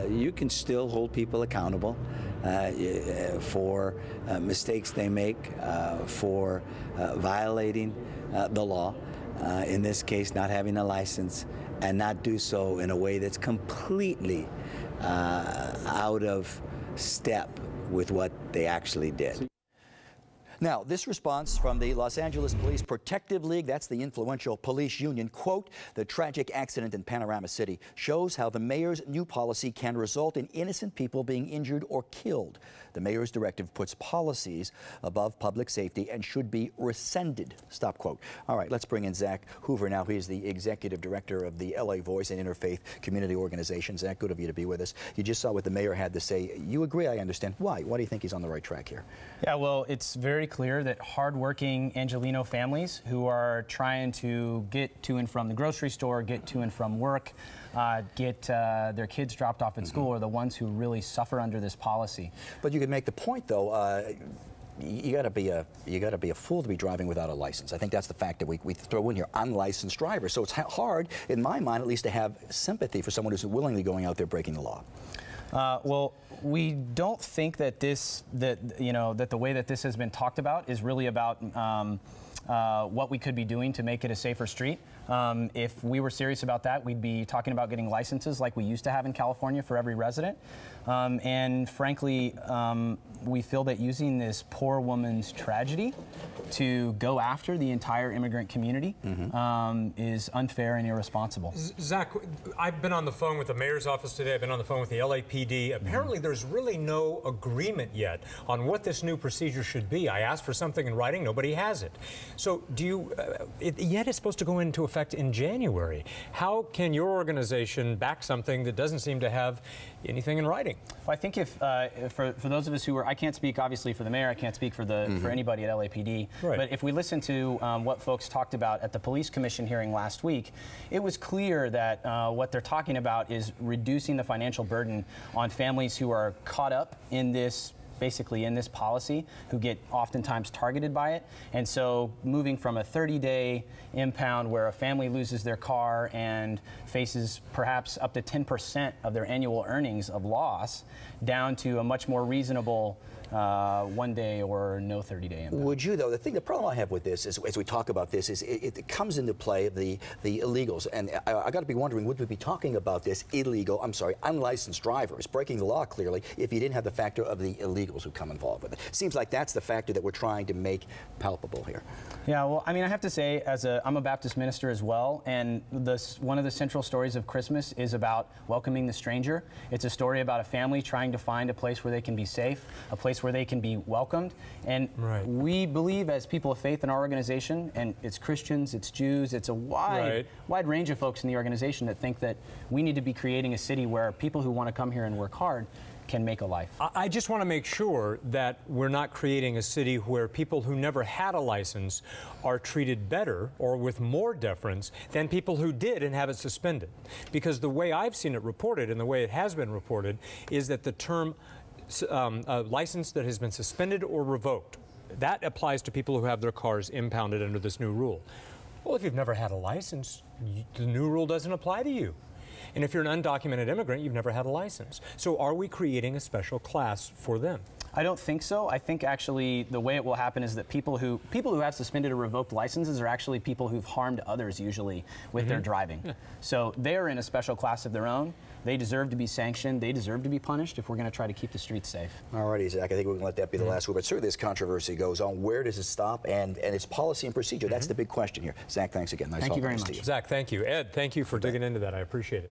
you can still hold people accountable for mistakes they make, for violating the law, in this case not having a license, and not do so in a way that's completely out of step with what they actually did. Now, this response from the Los Angeles Police Protective League, that's the influential police union, quote, "The tragic accident in Panorama City shows how the mayor's new policy can result in innocent people being injured or killed. The mayor's directive puts policies above public safety and should be rescinded," stop quote. All right, let's bring in Zach Hoover now. He's the executive director of the LA Voice and Interfaith Community Organization. Zach, good of you to be with us. You just saw what the mayor had to say. You agree, I understand. Why? Why do you think he's on the right track here? Yeah, well, it's very clear that hardworking Angelino families who are trying to get to and from the grocery store, get to and from work, get their kids dropped off at school are the ones who really suffer under this policy. But you could make the point, though. You got to be a fool to be driving without a license. I think that's the fact that we throw in here, unlicensed drivers. So it's hard, in my mind at least, to have sympathy for someone who's willingly going out there breaking the law. Well, we don't think that that the way that this has been talked about is really about what we could be doing to make it a safer street. If we were serious about that, we'd be talking about getting licenses like we used to have in California for every resident. And frankly, we feel that using this poor woman's tragedy to go after the entire immigrant community is unfair and irresponsible. Zach, I've been on the phone with the mayor's office today. I've been on the phone with the LAPD. Apparently, there's really no agreement yet on what this new procedure should be. I asked for something in writing. Nobody has it. So do you, yet it's supposed to go into effect in January. How can your organization back something that doesn't seem to have anything in writing? Well, I think if for those of us who are, I can't speak obviously for the mayor, I can't speak for for anybody at LAPD, right. But if we listen to what folks talked about at the police commission hearing last week, it was clear that what they're talking about is reducing the financial burden on families who are caught up in this, basically in this policy, who get oftentimes targeted by it. And so moving from a 30-day impound where a family loses their car and faces perhaps up to 10% of their annual earnings of loss down to a much more reasonable 1 day or no 30-day impound. Would you, though? The problem I have with this is, as we talk about this, is it comes into play the illegals. And I got to be wondering, would we be talking about this unlicensed drivers breaking the law clearly if you didn't have the factor of the illegals who come involved with it? Seems like that's the factor that we're trying to make palpable here. Yeah, well, I mean, I have to say, I'm a Baptist minister as well, and one of the central stories of Christmas is about welcoming the stranger. It's a story about a family trying to find a place where they can be safe, a place where they can be welcomed. And we believe, as people of faith in our organization, and it's Christians, it's Jews, it's a wide range of folks in the organization that think that we need to be creating a city where people who want to come here and work hard can make a life. I just want to make sure that we're not creating a city where people who never had a license are treated better or with more deference than people who did and have it suspended. Because the way I've seen it reported and the way it has been reported is that the term a license that has been suspended or revoked, that applies to people who have their cars impounded under this new rule. Well, if you've never had a license, the new rule doesn't apply to you. And if you're an undocumented immigrant, you've never had a license. So are we creating a special class for them? I don't think so. I think actually the way it will happen is that people who have suspended or revoked licenses are actually people who've harmed others usually with their driving. Yeah. So they're in a special class of their own. They deserve to be sanctioned. They deserve to be punished if we're going to try to keep the streets safe. All righty, Zach. I think we're going to let that be the last word. But certainly this controversy goes on. Where does it stop? And its policy and procedure. That's the big question here. Zach, thanks again. Nice thank you very much. much. Zach, thank you. Ed, thank you for digging into that. I appreciate it.